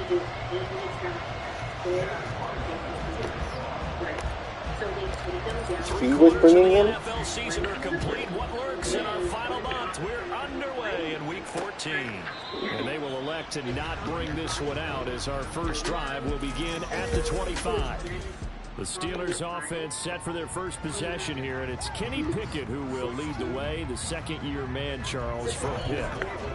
do easily track full right. So they take them down. He was bringing in. NFL season are complete. What lurks in our final month? We're underway in Week 14. And they will elect to not bring this one out as our first drive will begin at the 25. The Steelers offense set for their first possession here, and it's Kenny Pickett who will lead the way, the second-year man, Charles, from Pitt.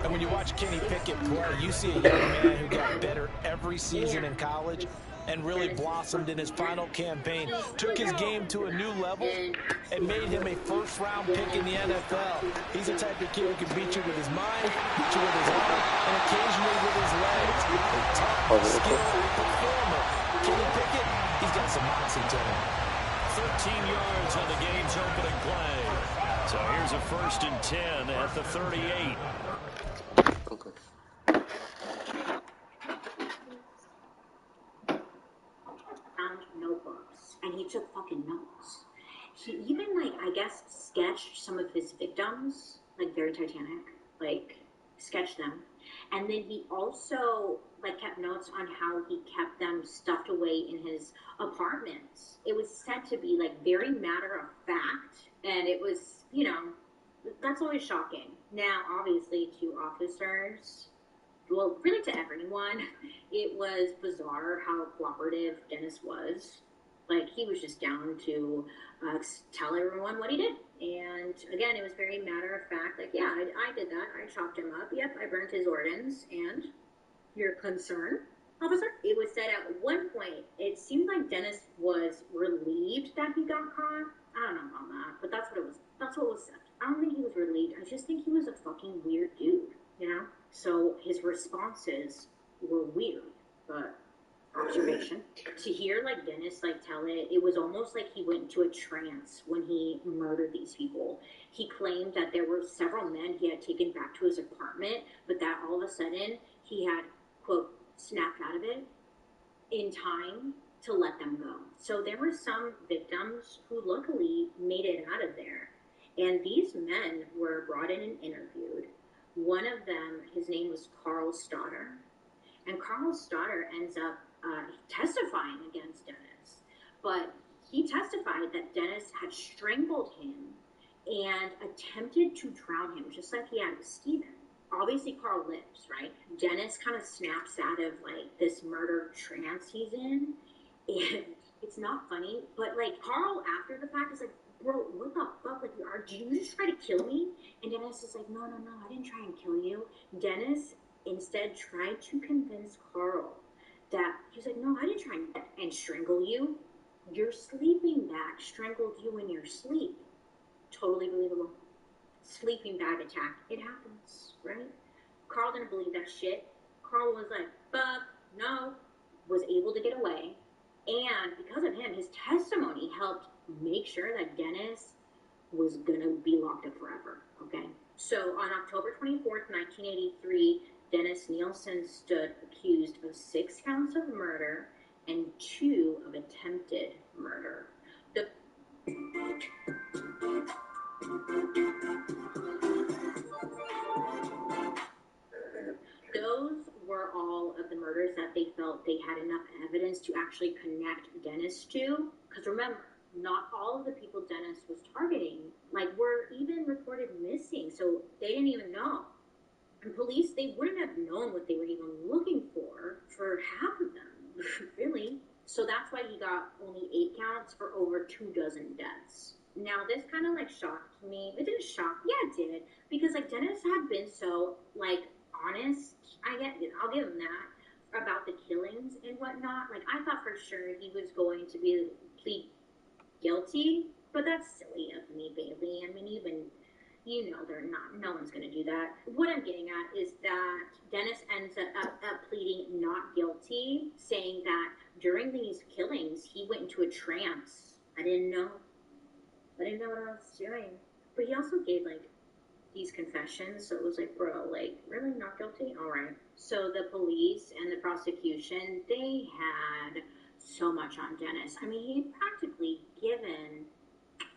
And when you watch Kenny Pickett play, you see a young man who got better every season in college and really blossomed in his final campaign, took his game to a new level, and made him a first-round pick in the NFL. He's the type of kid who can beat you with his mind, beat you with his arm, and occasionally with his legs. A tough, skilled performer. Kenny Pickett, he's got some moxie to him. 13 yards on the game's opening play. So here's a 1st and 10 at the 38. Found notebooks, and he took fucking notes. He even, like, I guess, sketched some of his victims, like, very Titanic, like, sketched them. And then he also, like, kept notes on how he kept them stuffed away in his apartments. It was said to be, like, very matter of fact, and it was, you know, that's always shocking. Now, obviously, to officers, well, really to everyone, it was bizarre how cooperative Dennis was. Like, he was just down to tell everyone what he did. And, again, it was very matter of fact. Like, yeah, I did that. I chopped him up. Yep, I burnt his organs. And your concern, officer? It was said at one point, it seemed like Dennis was relieved that he got caught. I don't know about that, but that's what it was. That's what was said. I don't think he was relieved. I just think he was a fucking weird dude, you know? So his responses were weird, but observation. To hear, like, Dennis, like, tell it, it was almost like he went into a trance when he murdered these people. He claimed that there were several men he had taken back to his apartment, but that all of a sudden he had, quote, snapped out of it in time to let them go. So there were some victims who luckily made it out of there. And these men were brought in and interviewed. One of them, his name was Carl Stoddard. And Carl Stoddard ends up testifying against Dennis. But he testified that Dennis had strangled him and attempted to drown him, just like he had with Stephen. Obviously, Carl lives, right? Dennis kind of snaps out of, like, this murder trance he's in. And it's not funny, but, like, Carl, after the fact, is like, bro, what the fuck? Like, did you just try to kill me? And Dennis is like, no, I didn't try and kill you. Dennis instead tried to convince Carl that, he's like, no, I didn't try and strangle you. Your sleeping bag strangled you in your sleep. Totally believable. Sleeping bag attack. It happens, right? Carl didn't believe that shit. Carl was like, fuck, no. Was able to get away. And because of him, his testimony helped make sure that Dennis was going to be locked up forever, okay? So on October 24th, 1983, Dennis Nielsen stood accused of 6 counts of murder and 2 of attempted murder. Those were all of the murders that they felt they had enough evidence to actually connect Dennis to. Because remember, not all of the people Dennis was targeting, like, were even reported missing. So they didn't even know. And police, they wouldn't have known what they were even looking for half of them, really. So that's why he got only 8 counts for over 24 deaths. Now, this kind of, like, shocked me. It didn't shock. Yeah, it did. Because, like, Dennis had been so, like, honest. I'll give him that. About the killings and whatnot. Like, I thought for sure he was going to plead guilty. But that's silly of me, Bailey. I mean, even, you know, no one's going to do that. What I'm getting at is that Dennis ends up pleading not guilty, saying that during these killings, he went into a trance. I didn't know what I was doing. But he also gave, like, these confessions, so it was like, bro, like, really not guilty? All right. So the police and the prosecution, they had so much on Dennis. I mean, he had practically given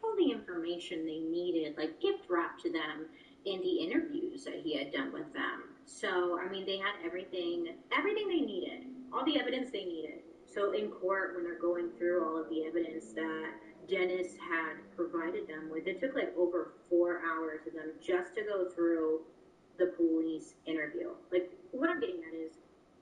all the information they needed, like, gift wrapped to them in the interviews that he had done with them. So, I mean, they had everything they needed. all the evidence they needed. So in court, when they're going through all of the evidence that Dennis had provided them with, it took like over 4 hours of them just to go through the police interview. Like, what I'm getting at is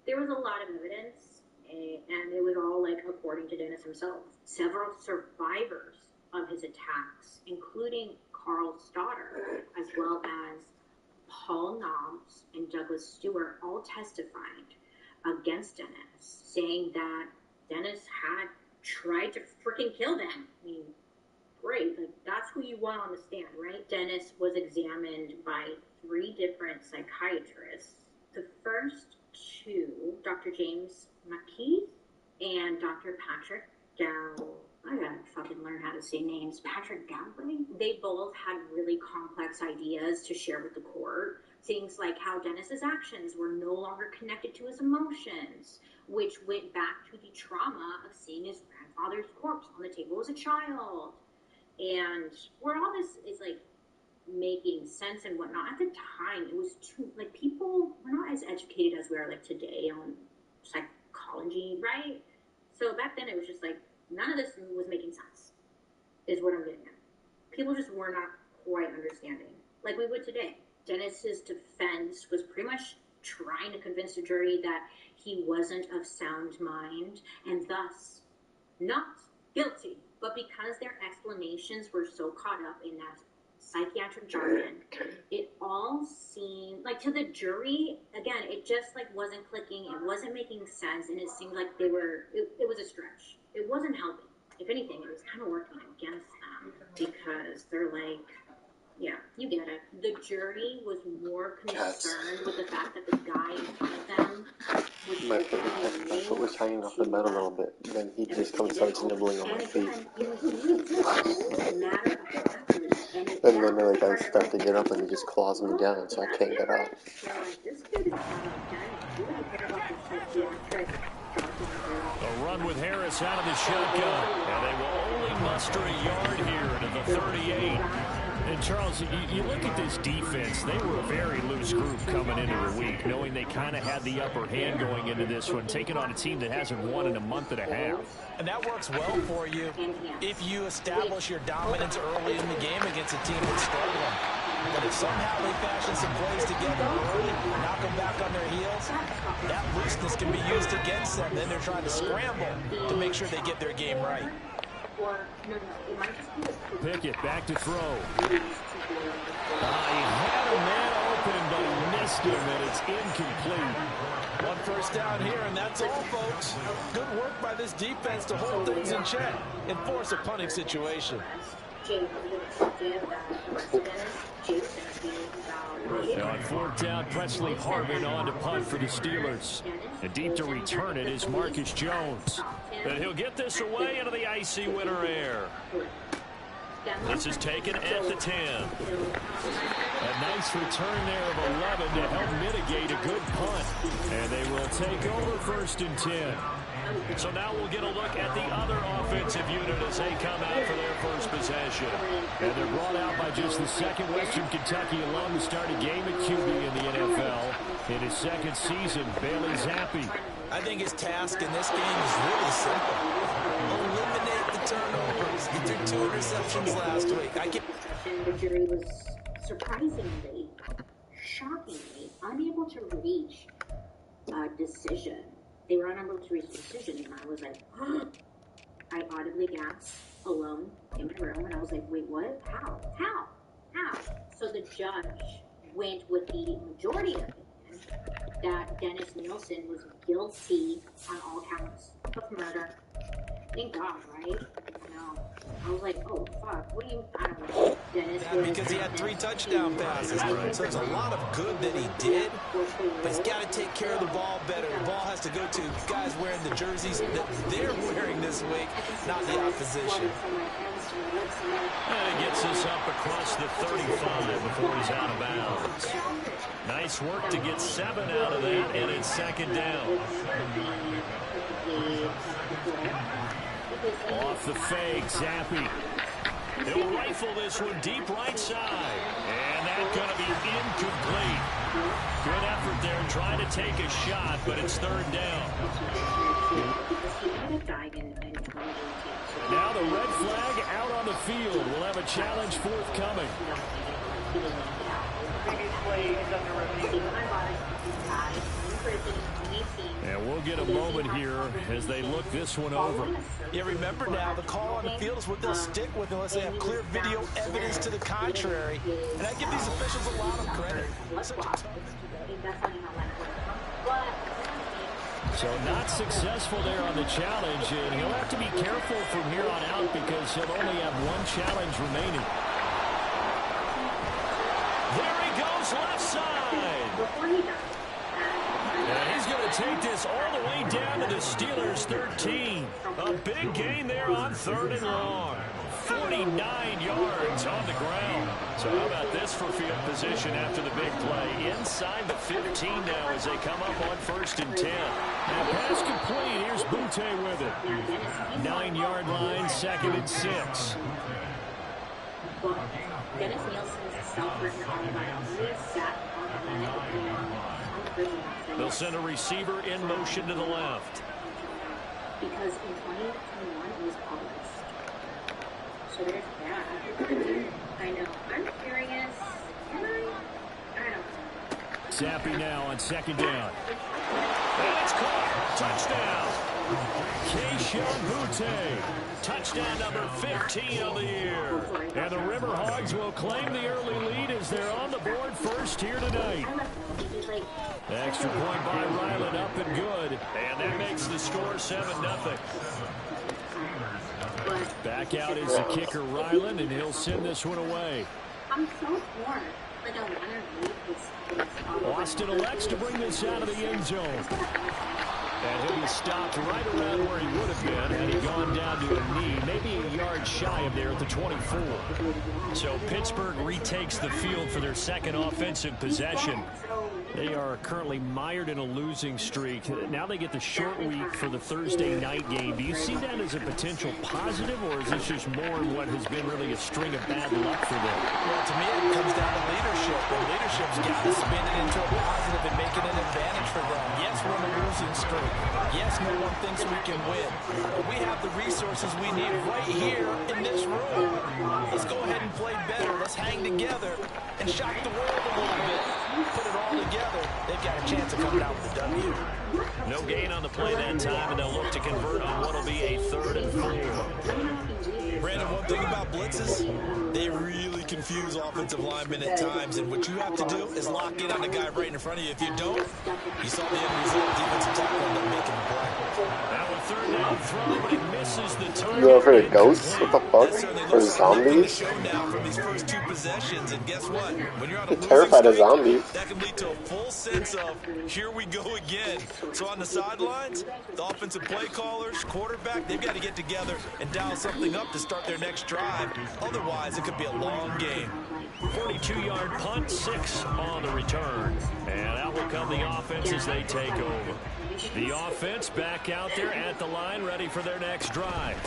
there was a lot of evidence, and it was all like according to Dennis himself. Several survivors of his attacks, including Carl Stoddard, as well as Paul Knobs and Douglas Stewart, all testified against Dennis, saying that Dennis had tried to freaking kill them. I mean, great, like that's who you want on the stand, right? Dennis was examined by 3 different psychiatrists. The first 2, Dr. James McKeith and Dr. Patrick Gow. I gotta fucking learn how to say names. Patrick Galloway. They both had really complex ideas to share with the court. Things like how Dennis's actions were no longer connected to his emotions, which went back to the trauma of seeing his grandfather's corpse on the table as a child. And where all this is like making sense and whatnot, at the time it was too, like, people were not as educated as we are like today on psychology, right? So back then it was just like, none of this was making sense, is what I'm getting at. People just were not quite understanding, like we would today. Dennis's defense was pretty much trying to convince the jury that he wasn't of sound mind and thus not guilty. But because their explanations were so caught up in that psychiatric jargon, it all seemed like, to the jury, again, it just like wasn't clicking, it wasn't making sense, and it seemed like they were, it was a stretch. It wasn't helping. If anything, it was kind of working against them, because they're like, yeah, you get it. The jury was more concerned with the fact that the guy in front of them was my foot was hanging off the bed a little bit. Then he just comes and starts nibbling on my feet. And then like I start to get up and he just claws me down, so I can't get up. A run with Harris out of the shotgun, and they will only muster a yard here into the 38. And Charles, you look at this defense, they were a very loose group coming into the week, knowing they kind of had the upper hand going into this one, taking on a team that hasn't won in a month and a half. And that works well for you if you establish your dominance early in the game against a team that's struggling. But if somehow they fashion some plays together early, knock them back on their heels, that looseness can be used against them. Then they're trying to scramble to make sure they get their game right. Pickett back to throw. He had a man open, but he missed him, and it's incomplete. 1 first down here, and that's all, folks. Good work by this defense to hold things in check and force a punting situation. Now on 4th down, Presley Harvin on to punt for the Steelers. And deep to return it is Marcus Jones. And he'll get this away into the icy winter air. This is taken at the 10. A nice return there of 11 to help mitigate a good punt. And they will take over 1st and 10. So now we'll get a look at the other offensive unit as they come out for their first possession. And they're brought out by just the 2nd Western Kentucky alum to start a game at QB in the NFL. In his 2nd season, Bailey Zappi. I think his task in this game is really simple. Eliminate the turnovers. He took 2 interceptions last week. The jury was surprisingly, shockingly unable to reach a decision. They were unable to reach a decision, and I was like, oh. I audibly gasped alone in my room, and I was like, wait, what? How? So the judge went with the majority opinion that Dennis Nielsen was guilty on all counts of murder. Thank God, right? No. I was like, oh, fuck, what do you, I don't know. Dennis because he had 3 touchdown passes. So there's a lot of good that he did, but he's got to take care of the ball better. The ball has to go to guys wearing the jerseys that they're wearing this week, not the opposition. And he gets this up across the 35 before he's out of bounds. Nice work to get 7 out of that, and it's 2nd down. Off the fake, Zappi. He'll rifle this one deep right side. And that that going to be incomplete? Good effort there trying to take a shot, but it's third down. And now the red flag out on the field. We'll have a challenge forthcoming. And we'll get a moment here as they look this one over. Yeah, remember now, the call on the field is what they'll stick with unless they have clear video evidence to the contrary. And I give these officials a lot of credit. So not successful there on the challenge, and he'll have to be careful from here on out because he'll only have one challenge remaining. There he goes, left side. And he's going to take this all the way down to the Steelers' 13. A big gain there on 3rd and long. 49 yards on the ground. So how about this for field position after the big play? Inside the 15 now as they come up on 1st and 10. And pass complete. Here's Butte with it. 9-yard line, 2nd and 6. Dennis Nielsen's self-written autobiography sat on the they'll send a receiver in motion to the left. Because in 2021 it was published. So there's that. I know. I'm curious. Am I? I don't know. Zappy now on 2nd down. And it's caught. Touchdown. Keyshawn Butte. Touchdown number 15 of the year. And the Riverhogs will claim the early lead as they're on the board first here tonight. Extra point by Ryland up and good. And that makes the score 7-0. Back out is the kicker Ryland, and he'll send this one away. I'm so bored. Like I want to read this. Austin elects to bring this out of the end zone. And he'll be stopped right around where he would have been had he gone down to a knee, maybe a yard shy of there at the 24. So Pittsburgh retakes the field for their second offensive possession. They are currently mired in a losing streak. Now they get the short week for the Thursday night game. Do you see that as a potential positive, or is this just more of what has been really a string of bad luck for them? Well, to me, it comes down to leadership. And leadership's got to spin it into a positive and make it an advantage for them. Yes, we're on a losing streak. Yes, no one thinks we can win. But we have the resources we need right here in this room. Let's go ahead and play better. Let's hang together and shock the world a little bit. Put it all together. They've got a chance of coming out with a W. No gain on the play that time, and they'll look to convert on what will be a 3rd and 4. Brandon, one thing about blitzes, they really confuse offensive linemen at times, and what you have to do is lock in on the guy right in front of you. If you don't, you saw the end result. Defensive tackle ended up making the play. That was 3rd down throw, but he misses the target. You ever heard of ghosts? What the fuck? Or zombies? Now from these first 2 possessions, and guess what? When you're on a terrified of zombies. That can lead to a full sense of here we go again. So on the sidelines, the offensive play callers, quarterback, they've got to get together and dial something up to start their next drive. Otherwise, it could be a long game. 42-yard punt, 6 on the return. And out will come the offense as they take over. The offense back out there at the line, ready for their next drive.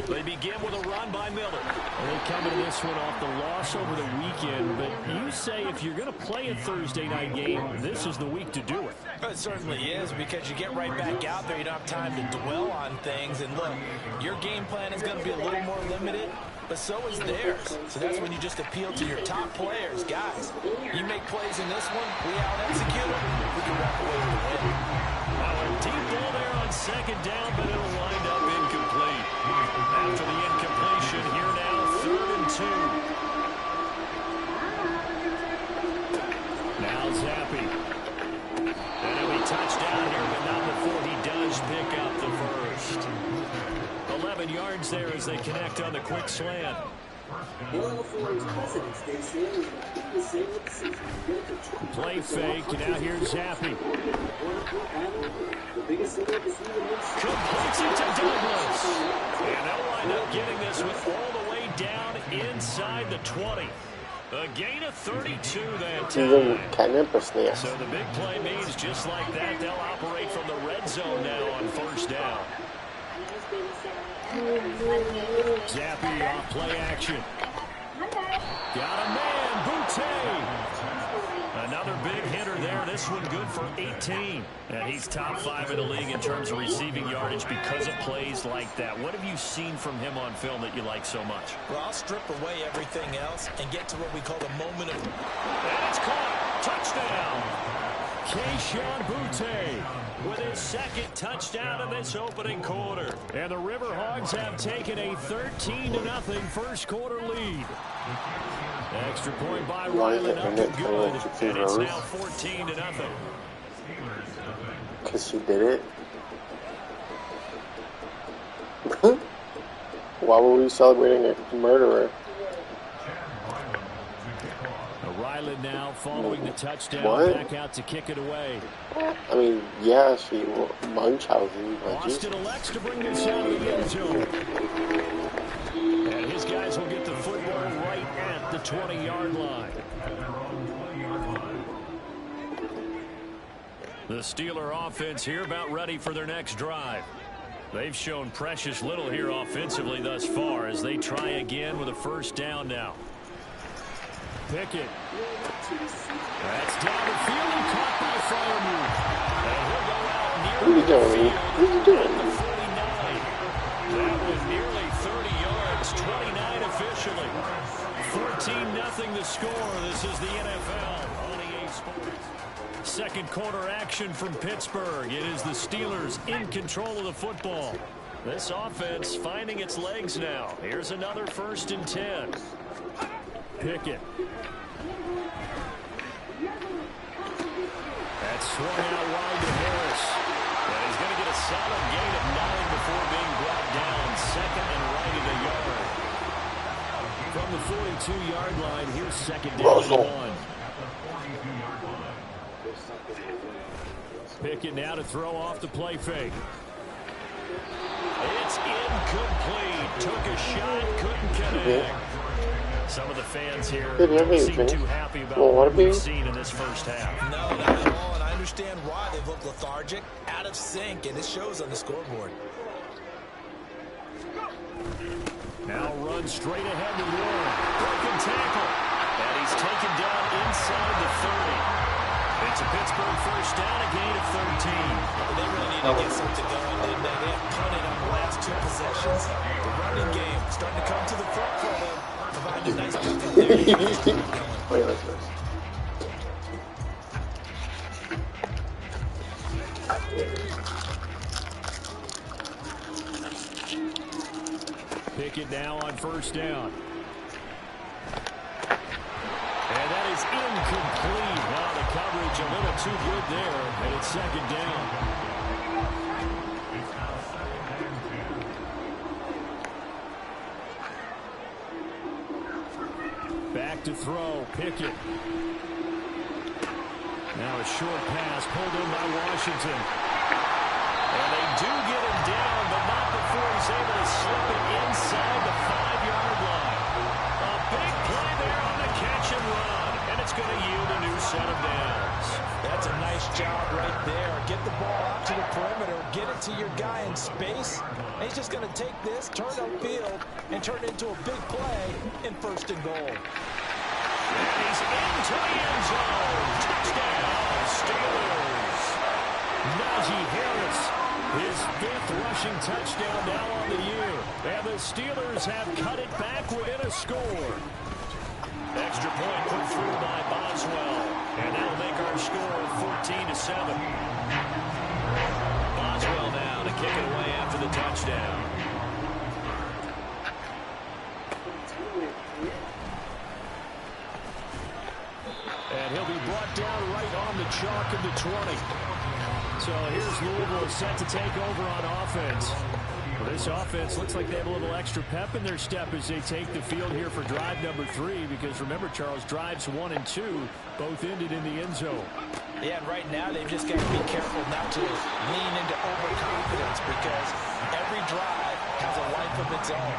They begin with a run by Miller. They come into this one off the loss over the weekend, but you say if you're going to play a Thursday night game, this is the week to do it. It certainly is, because you get right back out there. You don't have time to dwell on things. And look, your game plan is going to be a little more limited, but so is theirs. So that's when you just appeal to your top players. Guys, you make plays in this one, we out-execute them, we can walk away with the win. Now a deep ball there on 2nd down, but it'll wind up incomplete. After the incompletion, here now, 3rd and 2. Now Zappy. And he'll be touchdown here, but not before he does pick up the first. 11 yards there as they connect on the quick slant. Play fake, and now here's Zappy. Completes it to Douglas. And they'll wind up getting this one all the way down inside the 20. A gain of 32 that time. So the big play means just like that, they'll operate from the red zone now on 1st down. Zappy off play action. Got a man, Another big hitter there. This one good for 18. And he's top 5 in the league in terms of receiving yardage because of plays like that. What have you seen from him on film that you like so much? Well, I'll strip away everything else and get to what we call the moment of... And it's caught. Touchdown. Keyshawn Boutte with his second touchdown in this opening quarter. And the Riverhogs have taken a 13-0 first quarter lead. Extra point by Ryland up to good, and it's now 14-0. Because she did it. Why were we celebrating a murderer? Ryland now following the touchdown, back out to kick it away. I mean, yeah, she will Munchausen. Austin elects to bring this out of the end zone. And his guys will get the football right at the 20-yard line. The Steeler offense here about ready for their next drive. They've shown precious little here offensively thus far as they try again with a first down now. Pickett. That's down the field and caught by Firemood. And he'll go out near the field at the 49. That was nearly 30 yards, 29 officially. 14-0 the score. This is the NFL on EA Sports. Second quarter action from Pittsburgh. It is the Steelers in control of the football. This offense finding its legs now. Here's another 1st and 10. Pickett. That's swung out wide to Harris. And he's going to get a solid gain of 9 before being brought down. Second and right at the yard. From the 42-yard line, here's second down and 1. Pickett now to throw off the play fake. It's incomplete. Took a shot, couldn't connect. Some of the fans here seem too happy about what we've seen in this first half. No, not at all, and I understand why. They look lethargic, out of sync, and it shows on the scoreboard. Now run straight ahead to Warren. Broken tackle. And he's taken down inside the 30. It's a Pittsburgh first down, a gain of 13. They really need to get something going, didn't they? They have punted on the last 2 possessions. The running game starting to come to the front for them. Providing a nice pickup there. Wait, let's go. Pickett now on first down. And that is incomplete. Wow, the coverage a little too good there, and it's second down. Back to throw, Pickett. Now a short pass pulled in by Washington. And they do get him down, but not before he's able to slip it inside the 5-yard line. A big play there on the catch and run, and it's going to yield a new set of downs. That's a nice job right there. Get the ball out to the perimeter, get it to your guy in space. And he's just going to take this, turn upfield, and turn it into a big play in 1st and goal. And he's into the end zone. Touchdown, Steelers. Najee Harris, his 5th rushing touchdown now on the year. And the Steelers have cut it back within a score. Extra point put through by Boswell. And that'll make our score 14-7. Boswell now to kick it away after the touchdown. And he'll be brought down right on the chalk of the 20. So here's Louisville set to take over on offense. Well, this offense looks like they have a little extra pep in their step as they take the field here for drive number 3. Because remember, Charles, drives 1 and 2 both ended in the end zone. Yeah, and right now they've just got to be careful not to lean into overconfidence because every drive has a life of its own.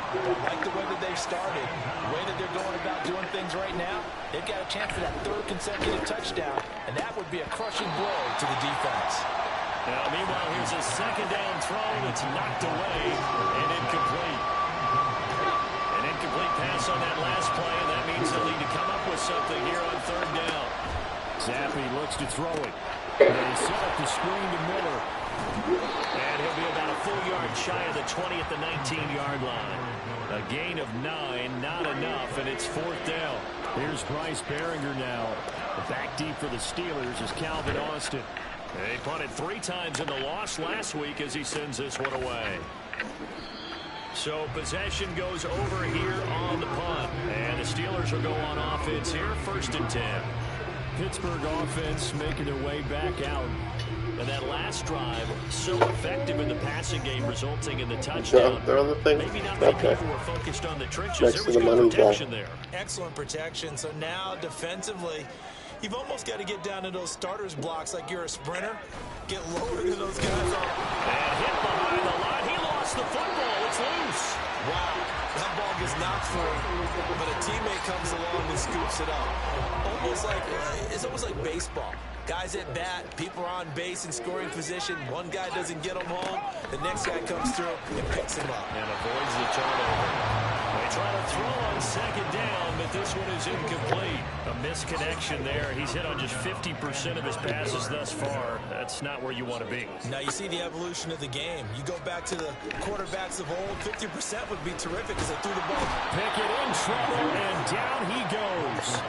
Like the way that they've started, the way that they're going about doing things right now, they've got a chance for that 3rd consecutive touchdown, and that would be a crushing blow to the defense. Now, meanwhile, here's a second down throw that's knocked away and incomplete. And incomplete pass on that last play, and that means they'll need to come up with something here on third down. Zappi looks to throw it. They set up the screen to Miller. And he'll be about a full yard shy of the 20 at the 19-yard line. A gain of 9, not enough, and it's fourth down. Here's Bryce Behringer now. Back deep for the Steelers is Calvin Austin. They punted 3 times in the loss last week as he sends this one away. So possession goes over here on the punt. And the Steelers will go on offense here, 1st and 10. Pittsburgh offense making their way back out. And that last drive, so effective in the passing game, resulting in the touchdown. They're on the thing. Maybe not many people were focused on the trenches. Next There to was the good money protection guy. there. Excellent protection. So now defensively, you've almost got to get down to those starters blocks like you're a sprinter. Get lower than those guys are. And hit behind the line. He lost the football. It's loose. Wow. That ball gets knocked free, but a teammate comes along and scoops it up. It's almost like baseball. Guys at bat, people are on base in scoring position. One guy doesn't get them home. The next guy comes through and picks him up. And avoids the turnover. They try to throw on 2nd down, but this one is incomplete. A misconnection there. He's hit on just 50% of his passes thus far. That's not where you want to be. Now you see the evolution of the game. You go back to the quarterbacks of old, 50% would be terrific because they threw the ball. Pickett in trouble, and down he goes.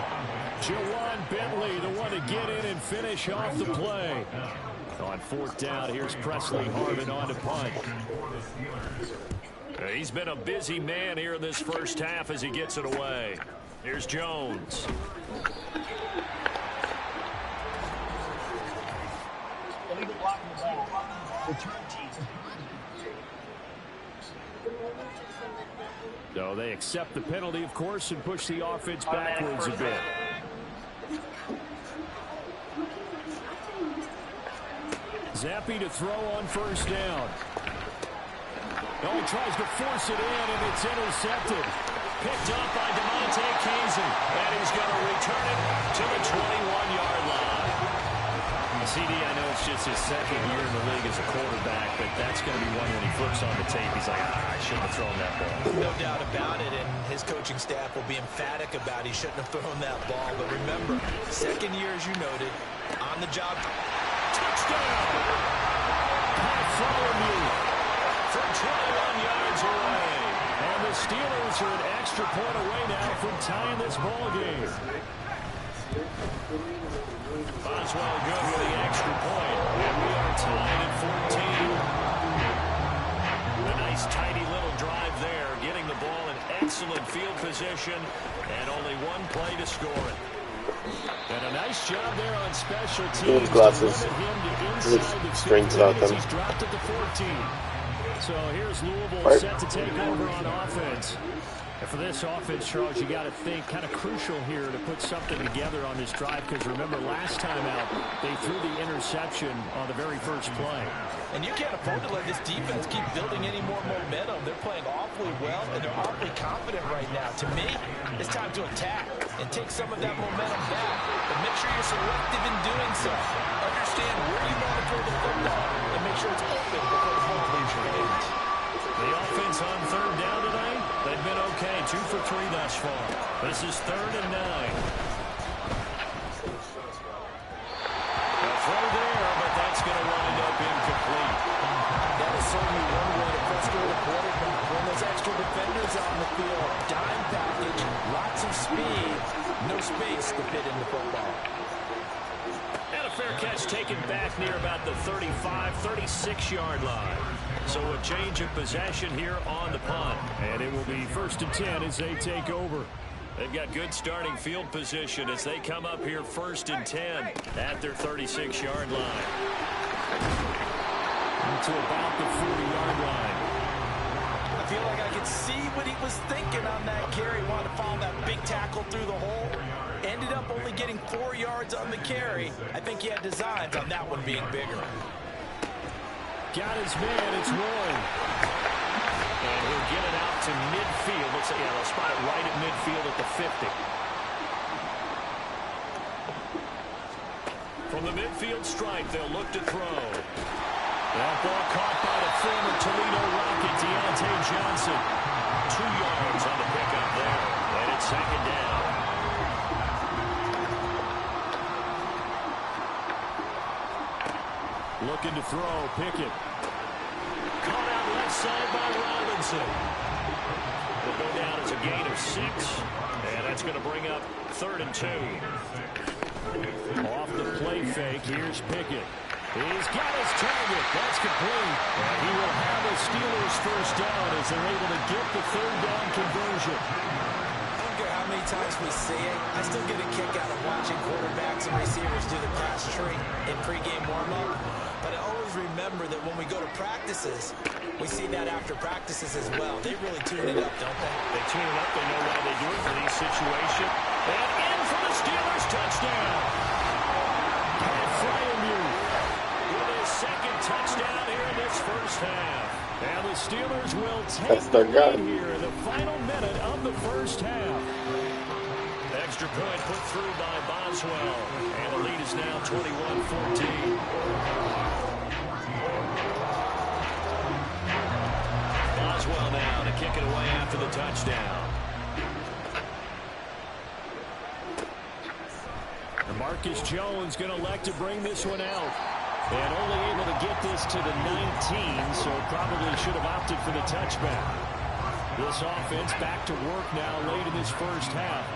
Jawan Bentley, the one to get in and finish off the play. On 4th down, here's Presley Harvin on to punt. He's been a busy man here in this first half as he gets it away. Here's Jones. So they accept the penalty, of course, and push the offense backwards a bit. Zappi to throw on 1st down. Oh, he tries to force it in, and it's intercepted. Picked up by DeMonte Casey. And he's going to return it to the 21-yard line. CD, I know it's just his 2nd year in the league as a quarterback, but that's going to be one when he flips on the tape. He's like, I shouldn't have thrown that ball. No doubt about it, and his coaching staff will be emphatic about he shouldn't have thrown that ball. But remember, 2nd year, as you noted, on the job. Touchdown! Pat Freiermuth from 21 yards away. And the Steelers are an extra point away now from tying this ball game. Boswell good with the extra point. And we are tied at 14. A nice tidy little drive there, getting the ball in excellent field position, and only one play to score it. And a nice job there on special teams. Glasses. To limit him to inside the Strings out 15 as them. he's dropped at the 14. So here's Louisville set to take over on offense. And for this offense, Charles, you got to think kind of crucial here to put something together on this drive, because remember last time out they threw the interception on the very first play. And you can't afford to let this defense keep building any more momentum. They're playing awfully well, and they're awfully confident right now. To me, it's time to attack and take some of that momentum back. But make sure you're selective in doing so. Understand where you want to throw the football and make sure it's open before the ball leaves your hands. The offense on 3rd down tonight, they've been okay. 2 for 3 thus far. This is 3rd and 9. A throw there, but that's going to wind up incomplete. That is certainly one way to frustrate a quarterback. When those extra defenders on the field, dime package, lots of speed, no space to fit in the football. And a fair catch taken back near about the 35, 36-yard line. So a change of possession here on the punt. And it will be 1st and 10 as they take over. They've got good starting field position as they come up here 1st and 10 at their 36-yard line. To about the 40-yard line. I feel like I could see what he was thinking on that carry. Wanted to follow that big tackle through the hole. Ended up only getting 4 yards on the carry. I think he had designs on that one being bigger. Got his man, it's Roy. And he'll get it out to midfield. Looks like, yeah, they'll spot it right at midfield at the 50. From the midfield stripe, they'll look to throw. That ball caught by the former Toledo Rocket, Deontay Johnson. 2 yards on the pickup on second down. Looking to throw, Pickett. Caught out left side by Robinson. Will go down as a gain of 6. And that's going to bring up 3rd and 2. Off the play fake, here's Pickett. He's got his target. That's complete. And he will have the Steelers first down as they're able to get the 3rd down conversion. I don't care how many times we see it. I still get a kick out of watching quarterbacks and receivers do the pass tree in pregame warm-up. But I always remember that when we go to practices, we see that after practices as well. They really tune it up, don't they? They tune it up. They know why they do it for these situations. And in for the Steelers touchdown. Pat Fryermuth With his 2nd touchdown here in this first half. And the Steelers will take That's the the lead gun. here in the final minute of the first half. Extra point put through by Boswell. And the lead is now 21-14. Boswell now to kick it away after the touchdown. Marcus Jones going to elect to bring this one out. And only able to get this to the 19, so probably should have opted for the touchback. This offense back to work now late in this first half.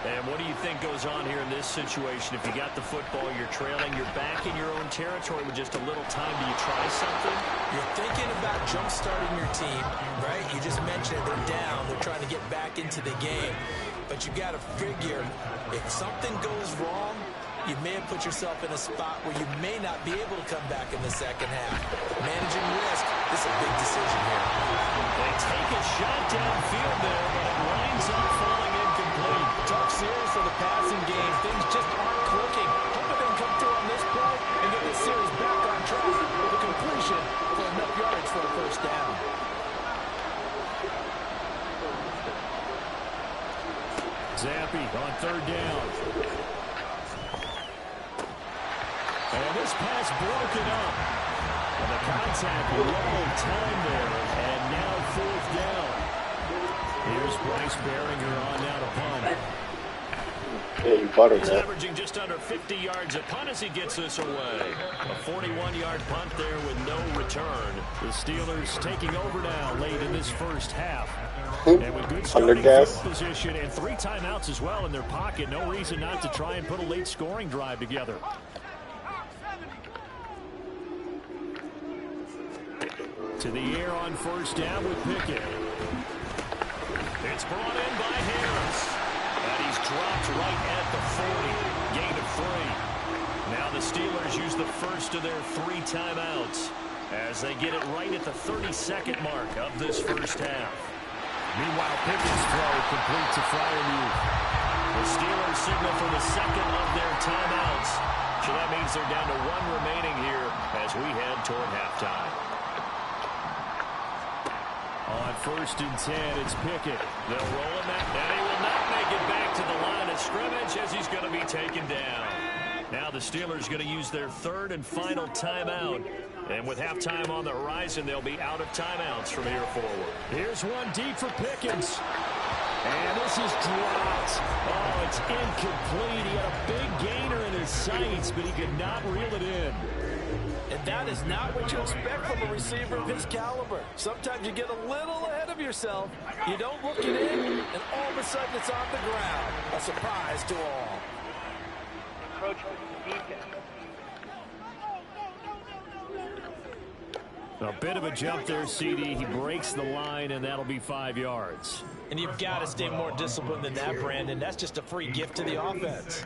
And what do you think goes on here in this situation? If you got the football, you're trailing, you're back in your own territory with just a little time. Do you try something? You're thinking about jump-starting your team, right? You just mentioned it. They're down. They're trying to get back into the game. But you got to figure, if something goes wrong, you may have put yourself in a spot where you may not be able to come back in the second half. Managing risk, this is a big decision here. They take a shot downfield there, but it winds up falling incomplete. Tough series for the passing game. Things just aren't clicking. Hope they can come through on this play and get this series back on track with a completion for enough yards for the first down. Zappi on 3rd down. And this pass broken up. And the contact long time there. And now 4th down. Here's Bryce Behringer on now to punt. Yeah, you buttered He's that. averaging just under 50 yards a punt as he gets this away. A 41-yard punt there with no return. The Steelers taking over now late in this first half. And with good starting Under field gas. position and 3 timeouts as well in their pocket, no reason not to try and put a late scoring drive together. To the air on 1st down with Pickett. It's brought in by Harris. And he's dropped right at the 40. Gain of 3. Now the Steelers use the first of their 3 timeouts as they get it right at the 32nd mark of this first half. Meanwhile, Pickett's throw complete to Fryermuth. The Steelers signal for the 2nd of their timeouts. So that means they're down to 1 remaining here as we head toward halftime. On 1st and 10, it's Pickett. They'll roll him out. And he will not make it back to the line of scrimmage as he's going to be taken down. Now the Steelers going to use their 3rd and final timeout. And with halftime on the horizon, they'll be out of timeouts from here forward. Here's one deep for Pickens. And this is dropped. Oh, it's incomplete. He had a big gainer in his sights, but he could not reel it in. And that is not what you expect from a receiver of his caliber. Sometimes you get a little ahead of yourself. You don't look it in, and all of a sudden it's on the ground. A surprise to all. A bit of a jump there, CD. He breaks the line, and that'll be 5 yards. And you've got to stay more disciplined than that, Brandon. That's just a free gift to the offense.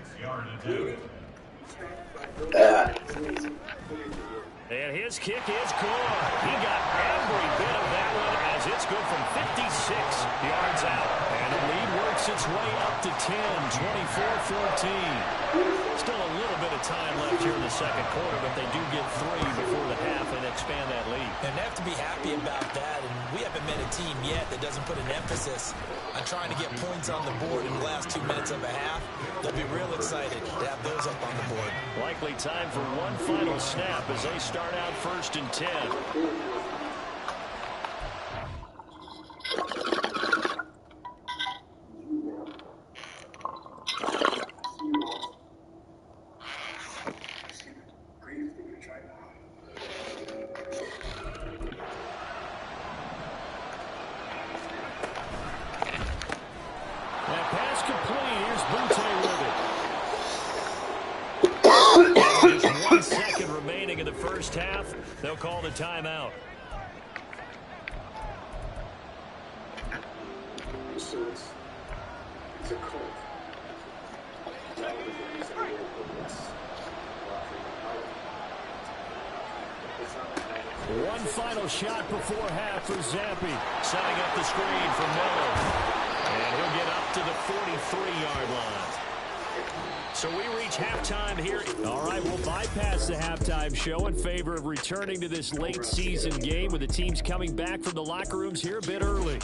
And his kick is good. He got every bit of that one as it's good from 56 yards out. And the lead works its way up to 10, 24-14. Still a little bit of time left here in the second quarter, but they do get 3 before the half and expand that lead. And they have to be happy about that. And we haven't met a team yet that doesn't put an emphasis on trying to get points on the board in the last 2 minutes of a half. They'll be real excited to have those up on the board. Likely time for one final snap as they start out 1st and 10. first half. They'll call the timeout. So it's a cult. One final shot before half for Zampi. Setting up the screen for Miller. And he'll get up to the 43-yard line. So we reach halftime here. All right, we'll bypass the halftime show in favor of returning to this late season game with the teams coming back from the locker rooms here a bit early.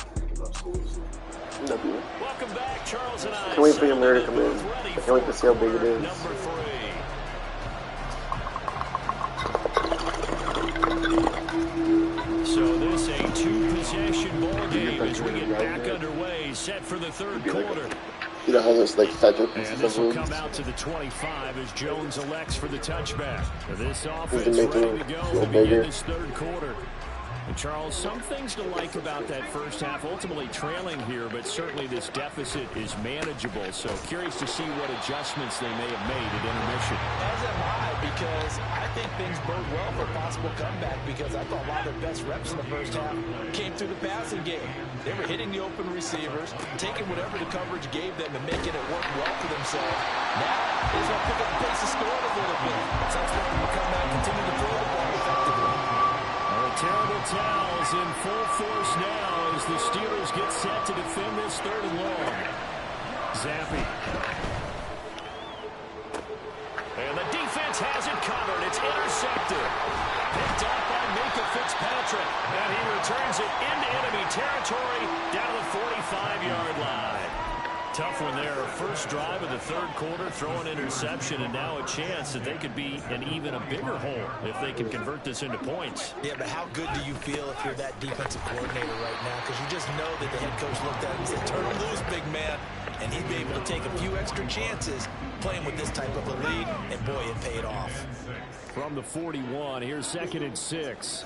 Welcome back, Charles and I. Can't wait for your Miller to come in. I can't wait to see how big it is. Number 3. So this a 2-possession ball game as we get back underway, set for the third quarter. You know how there's like federal And pieces this of will rooms? come out to the 25 as Jones elects for the touchback. This offense ready to go to begin this third quarter. And Charles, some things to like about that first half, ultimately trailing here, but certainly this deficit is manageable. So curious to see what adjustments they may have made at intermission. As am I, because I think things bode well for a possible comeback, because I thought a lot of their best reps in the first half came through the passing game. They were hitting the open receivers, taking whatever the coverage gave them and making it work well for themselves. Now, they just want to pick up the pace of scoring a little bit. So I expect them to come back and continue to throw the ball effectively. Terrible towels in full force now as the Steelers get set to defend this third and long. Zappi. And the defense has it covered. It's intercepted. Picked up by Minka Fitzpatrick. And he returns it into enemy territory down to the 45-yard line. Tough one there. First drive of the third quarter, throw an interception, and now a chance that they could be in even a bigger hole if they can convert this into points. Yeah, but how good do you feel if you're that defensive coordinator right now? Because you just know that the head coach looked at him and said, turn him loose, big man. And he'd be able to take a few extra chances playing with this type of a lead, and boy, it paid off. From the 41, here's 2nd and 6.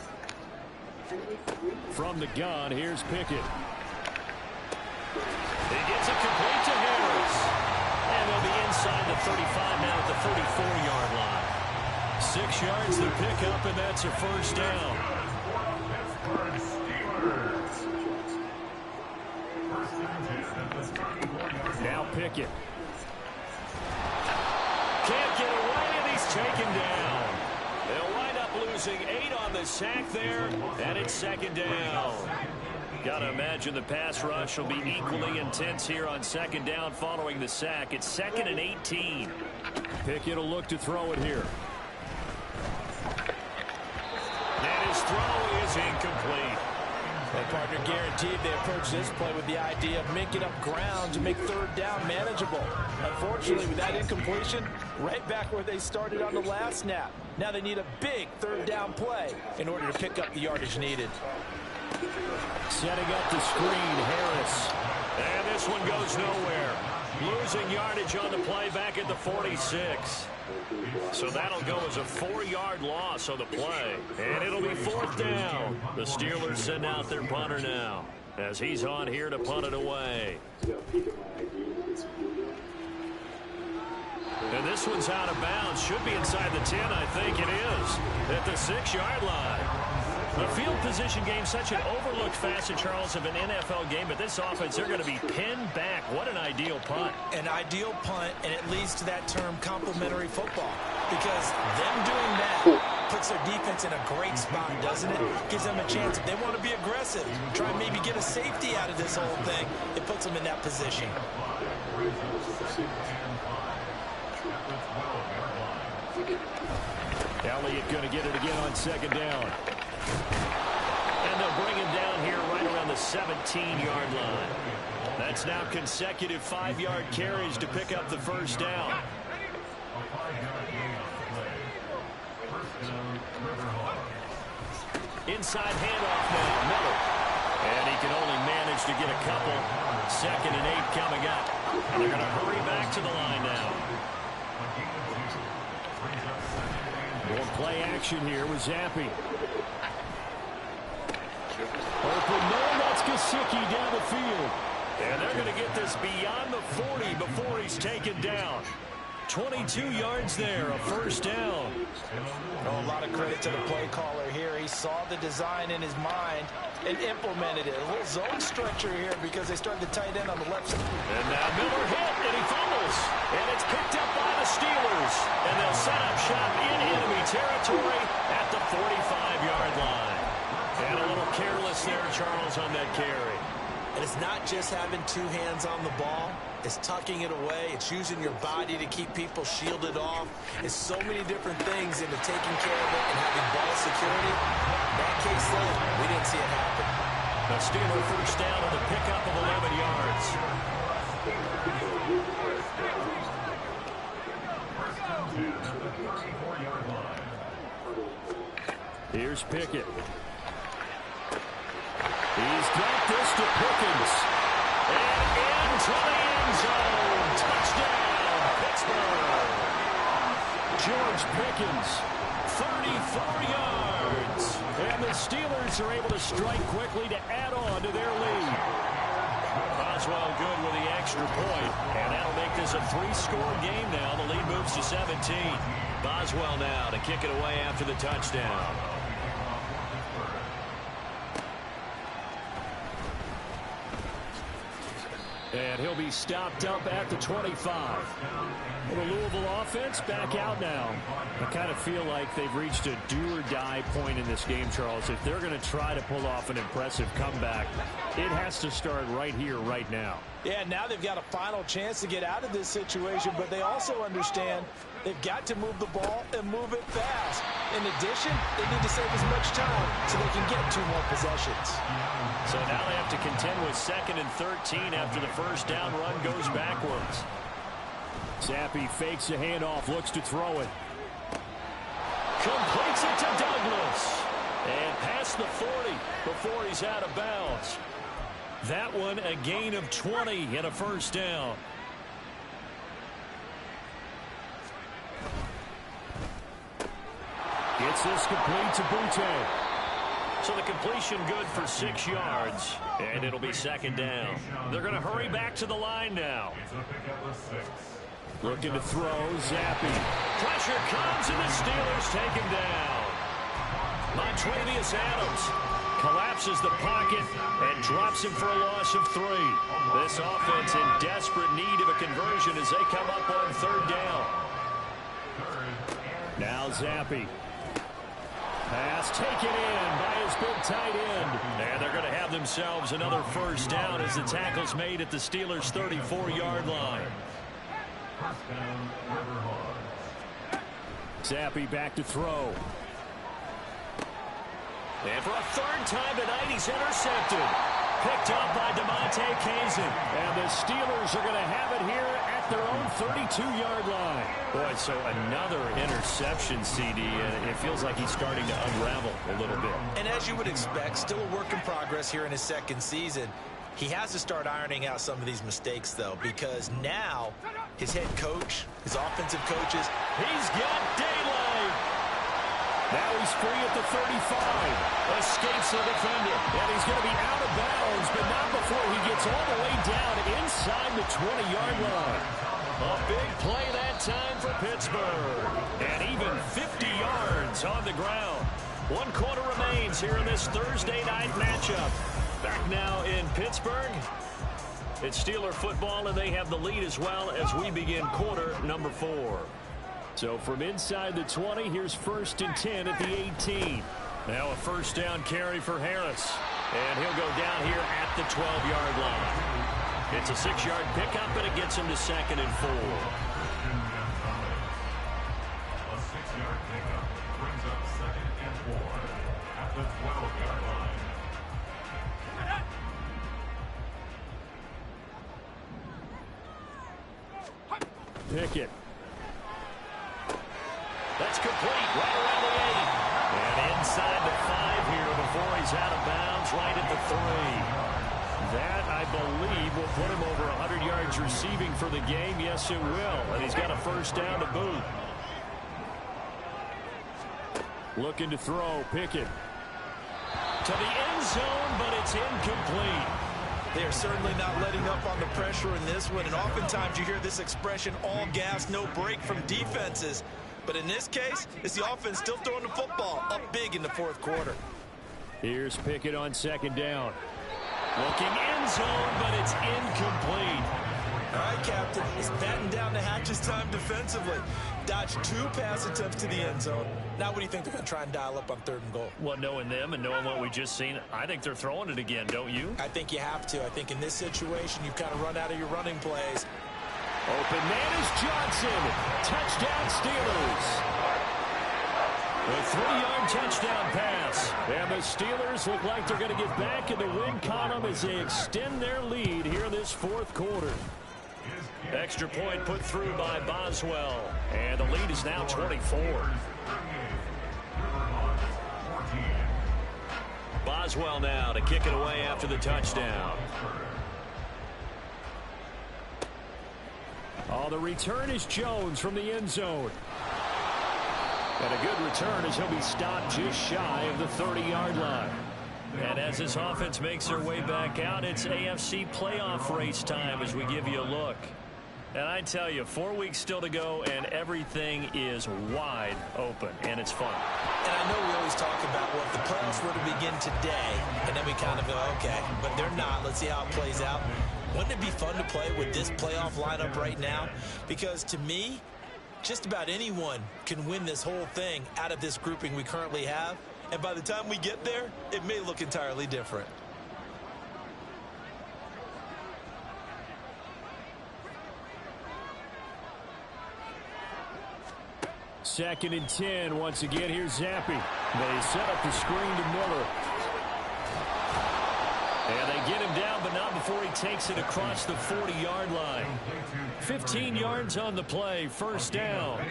From the gun, here's Pickett. He gets it complete to Harris. And they'll be inside the 35 now at the 44-yard line. 6 yards to pick up, and that's a first down. Now Pickett. Can't get away, and he's taken down. They'll wind up losing 8 on the sack there, and it's 2nd down. Got to imagine the pass rush will be equally intense here on 2nd down following the sack. It's 2nd and 18. Pickett will look to throw it here. And his throw is incomplete. Well, partner, guaranteed they approach this play with the idea of making up ground to make 3rd down manageable. Unfortunately, with that incompletion, right back where they started on the last snap. Now they need a big 3rd down play in order to pick up the yardage needed. Setting up the screen, Harris. And this one goes nowhere. Losing yardage on the play back at the 46. So that'll go as a 4-yard loss on the play. And it'll be 4th down. The Steelers send out their punter now as he's on here to punt it away. And this one's out of bounds. Should be inside the 10, I think it is. At the 6-yard line. The field position game, such an overlooked facet, Charles, of an NFL game, but this offense, they're going to be pinned back. What an ideal punt. An ideal punt, and it leads to that term complementary football, because them doing that puts their defense in a great spot, doesn't it? Gives them a chance. If they want to be aggressive, try and maybe get a safety out of this whole thing, it puts them in that position. Elliott going to get it again on 2nd down. And they'll bring him down here right around the 17-yard line. That's now consecutive 5-yard carries to pick up the first down. Inside handoff now, Miller. And he can only manage to get a couple. 2nd and 8 coming up. And they're going to hurry back to the line now. More play action here with Zappi. Open, no, that's Gesicki down the field. And they're going to get this beyond the 40 before he's taken down. 22 yards there, a first down. Oh, a lot of credit to the play caller here. He saw the design in his mind and implemented it. A little zone stretcher here because they started the tight end on the left side. And now Miller hit, and he fumbles. And it's picked up by the Steelers. And they'll set up shop in enemy territory at the 45-yard line. And a little careless there, Charles, on that carry. And it's not just having two hands on the ball. It's tucking it away. It's using your body to keep people shielded off. It's so many different things into taking care of it and having ball security. In that case, though, we didn't see it happen. The Steeler first down on the pickup of 11 yards. Here's Pickett. He's got this to Pickens. And into the end zone. Touchdown, Pittsburgh. George Pickens, 34 yards. And the Steelers are able to strike quickly to add on to their lead. Boswell good with the extra point. And that'll make this a 3-score game now. The lead moves to 17. Boswell now to kick it away after the touchdown. And he'll be stopped up at the 25. Well, the Louisville offense back out now. I kind of feel like they've reached a do-or-die point in this game, Charles. If they're going to try to pull off an impressive comeback, it has to start right here, right now. Yeah, now they've got a final chance to get out of this situation, but they also understand they've got to move the ball and move it fast. In addition, they need to save as much time so they can get 2 more possessions. So now they have to contend with 2nd and 13 after the first down run goes backwards. Zappi fakes a handoff, looks to throw it. Completes it to Douglas. And past the 40 before he's out of bounds. That one a gain of 20 and a first down. Gets this complete to Butte. So the completion good for 6 yards. And it'll be 2nd down. They're going to hurry back to the line now. Looking to throw, Zappi. Pressure comes and the Steelers take him down. Montravius Adams collapses the pocket and drops him for a loss of 3. This offense in desperate need of a conversion as they come up on 3rd down. Now Zappi. Pass taken in by his big tight end. And they're going to have themselves another first down as the tackle's made at the Steelers' 34-yard line. Zappi back to throw. And for a 3rd time tonight, he's intercepted. Picked up by DeMonte Kazin. And the Steelers are going to have it here at their own 32-yard line. Boy, so another interception, CD, and it feels like he's starting to unravel a little bit. And as you would expect, still a work in progress here in his 2nd season. He has to start ironing out some of these mistakes, though, because now his head coach, his offensive coaches, he's got daylight. Now he's free at the 35. Escapes the defender. And he's going to be out of bounds, but not before he gets all the way down inside the 20-yard line. A big play that time for Pittsburgh. And even 50 yards on the ground. 1 quarter remains here in this Thursday night matchup. Back now in Pittsburgh. It's Steeler football, and they have the lead as well as we begin quarter number 4. So from inside the 20, here's 1st and 10 at the 18. Now a first down carry for Harris. And he'll go down here at the 12-yard line. It's a 6-yard pickup, and it gets him to 2nd and 4. A 6-yard pickup brings up 2nd and 4 at the 12-yard line. Pickett. That's complete right around the 8. And inside the 5 here before he's out of bounds right at the 3. That, I believe, will put him over 100 yards receiving for the game. Yes, it will. And he's got a first down to boot. Looking to throw, Pickett. To the end zone, but it's incomplete. They are certainly not letting up on the pressure in this one, and oftentimes you hear this expression, all gas, no break from defenses. But in this case, it's the offense still throwing the football up big in the fourth quarter. Here's Pickett on second down. Looking end zone, but it's incomplete. All right, Captain, it's batten down the hatches time defensively. Dodged 2 pass attempts to the end zone. Now what do you think they're going to try and dial up on 3rd and goal? Well, knowing them and knowing what we just seen, I think they're throwing it again, don't you? I think you have to. I think in this situation, you've kind of run out of your running plays. Open man is Johnson. Touchdown Steelers. A 3-yard touchdown pass. And the Steelers look like they're going to get back in the win column as they extend their lead here in this fourth quarter. Extra point put through by Boswell. And the lead is now 24. Boswell now to kick it away after the touchdown. Oh, the return is Jones from the end zone. And a good return as he'll be stopped just shy of the 30-yard line. And as this offense makes their way back out, it's AFC playoff race time as we give you a look. And I tell you, 4 weeks still to go, and everything is wide open, and it's fun. And I know we always talk about, well, if the playoffs were to begin today, and then we kind of go, okay, but they're not. Let's see how it plays out. Wouldn't it be fun to play with this playoff lineup right now? Because to me, just about anyone can win this whole thing out of this grouping we currently have. And by the time we get there, it may look entirely different. Second and 10. Once again, here's Zappi. They set up the screen to Miller. And they get him down, but not before he takes it across the 40-yard line. 15 yards on the play. First down.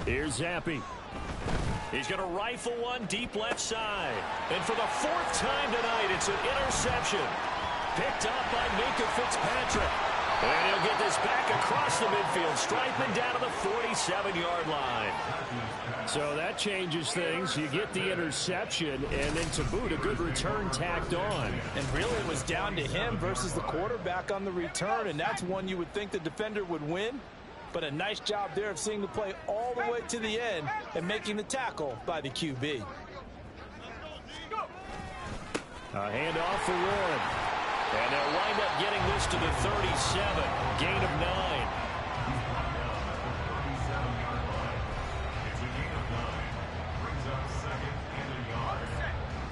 Here's Zappi. He's going to rifle one deep left side. And for the 4th time tonight, it's an interception. Picked up by Minka Fitzpatrick. And he'll get this back across the midfield, striping down to the 47-yard line. So that changes things. You get the interception, and then to boot, a good return tacked on. And really, it was down to him versus the quarterback on the return, and that's one you would think the defender would win. But a nice job there of seeing the play all the way to the end and making the tackle by the QB. A handoff for Warren. And they'll wind up getting this to the 37. Gain of 9.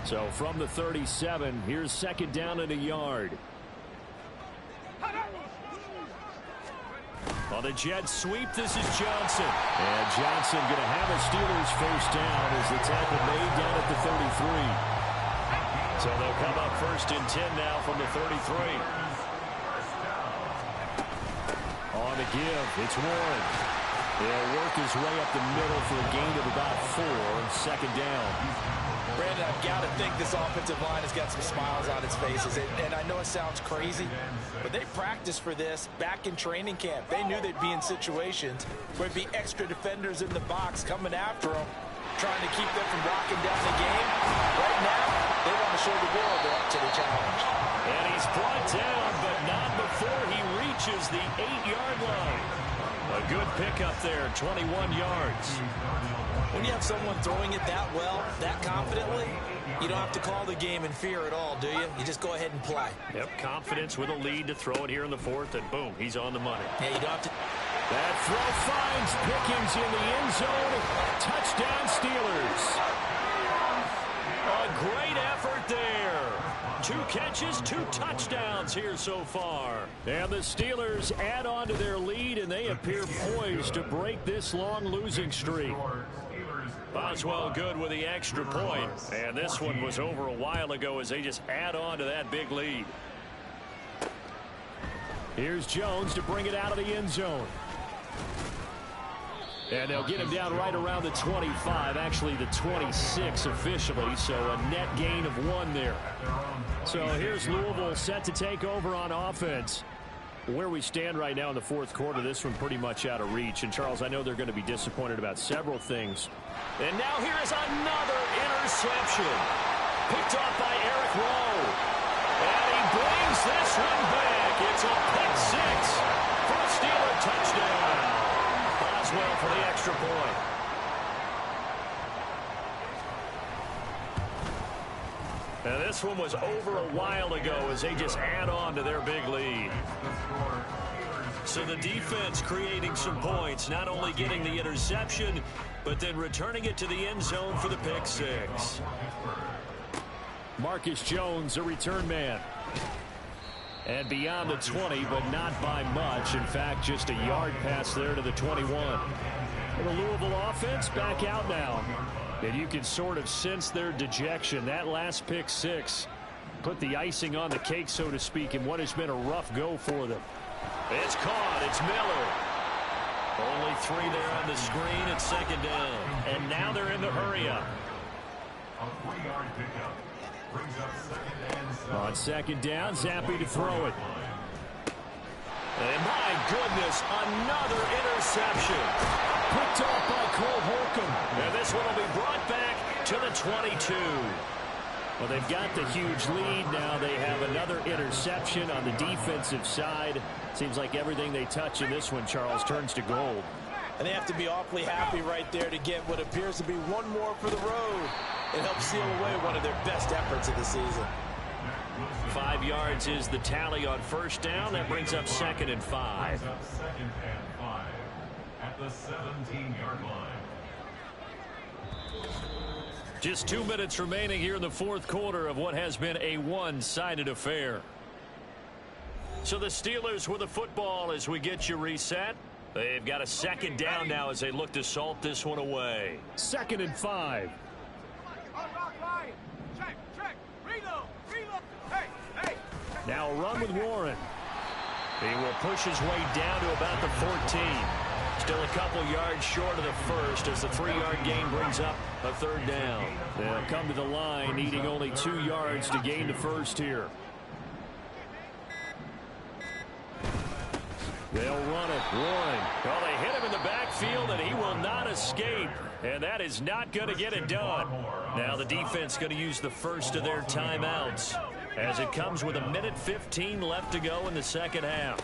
So from the 37, here's second down and a yard. On the jet sweep, this is Johnson. And Johnson going to have a Steelers first down as the tackle made down at the 33. So they'll come up first and 10 now from the 33. On the give, it's Warren. He'll work his way up the middle for a gain of about 4. Second down. Brandon, I've got to think this offensive line has got some smiles on its faces. And I know it sounds crazy, but they practiced for this back in training camp. They knew they'd be in situations where there'd be extra defenders in the box coming after them, trying to keep them from locking down the game. Right now, they want to show the world they're up to the challenge. And he's brought down, but not before he reaches the 8-yard line. A good pickup there, 21 yards. When you have someone throwing it that well, that confidently, you don't have to call the game in fear at all, do you? You just go ahead and play. Yep, confidence with a lead to throw it here in the 4th, and boom, he's on the money. Yeah, you don't have to. That throw finds Pickens in the end zone. Touchdown Steelers. A great effort there. 2 catches, 2 touchdowns here so far. And the Steelers add on to their lead, and they appear poised to break this long losing streak. Boswell good with the extra point. And this one was over a while ago as they just add on to that big lead. Here's Jones to bring it out of the end zone. And they'll get him down right around the 25, actually the 26 officially, so a net gain of 1 there. So here's Louisville set to take over on offense. Where we stand right now in the fourth quarter, this one pretty much out of reach. And, Charles, I know they're going to be disappointed about several things. And now here is another interception. Picked off by Eric Rowe. And he brings this one back. It's a pick six for a Steeler touchdown. Boswell for the extra point. Now this one was over a while ago as they just add on to their big lead. So the defense creating some points, not only getting the interception, but then returning it to the end zone for the pick six. Marcus Jones, a return man. And beyond the 20, but not by much. In fact, just a yard pass there to the 21. And the Louisville offense back out now. And you can sort of sense their dejection. That last pick six put the icing on the cake, so to speak, in what has been a rough go for them. It's caught. It's Miller. Only 3 there on the screen at second down. And now they're in the hurry up. A 3-yard pickup brings up second and 7. On second down, Zappe to throw it. And my goodness, another interception. Picked off by Cole Holcomb. And this one will be brought back to the 22. Well, they've got the huge lead. Now they have another interception on the defensive side. Seems like everything they touch in this one, Charles, turns to gold. And they have to be awfully happy right there to get what appears to be one more for the road. It helps seal away one of their best efforts of the season. 5 yards is the tally on first down. That brings up second and 5. Second and 5 at the 17-yard line. Just 2 minutes remaining here in the fourth quarter of what has been a one-sided affair. So the Steelers with the football as we get you reset. They've got a second down now as they look to salt this one away. Second and 5. Now a run with Warren. He will push his way down to about the 14. Still a couple yards short of the first as the 3-yard gain brings up a third down. They'll come to the line needing only 2 yards to gain the first here. They'll run it. Warren. Well, they hit him in the backfield, and he will not escape. And that is not going to get it done. Now the defense going to use the first of their timeouts as it comes with 1:15 left to go in the second half.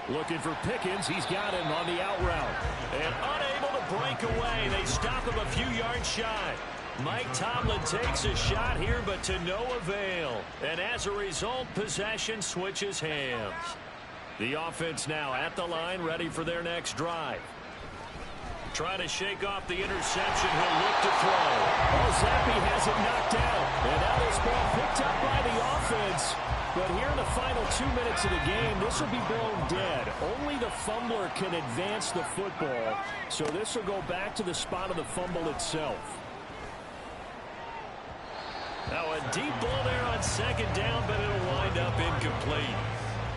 Looking for Pickens. He's got him on the out route. And unable to break away. They stop him a few yards shy. Mike Tomlin takes a shot here, but to no avail. And as a result, possession switches hands. The offense now at the line, ready for their next drive. Trying to shake off the interception. He'll look to throw. Oh, Zappe has it knocked out. And now this ball picked up by the offense. But here in the final 2 minutes of the game, this will be blown dead. Only the fumbler can advance the football. So this will go back to the spot of the fumble itself. Now a deep ball there on second down, but it'll wind up incomplete.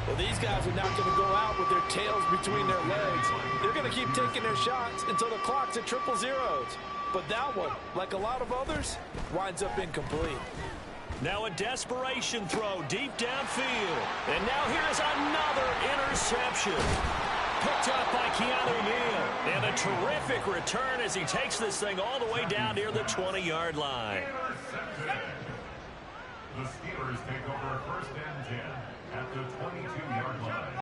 Well, these guys are not going to go out with their tails between their legs. They're going to keep taking their shots until the clock's at 000. But that one, like a lot of others, winds up incomplete. Now a desperation throw deep downfield. And now here's another interception. Picked up by Keanu Neal. And a terrific return as he takes this thing all the way down near the 20-yard line. The Steelers take over first and 10 at the 22-yard line.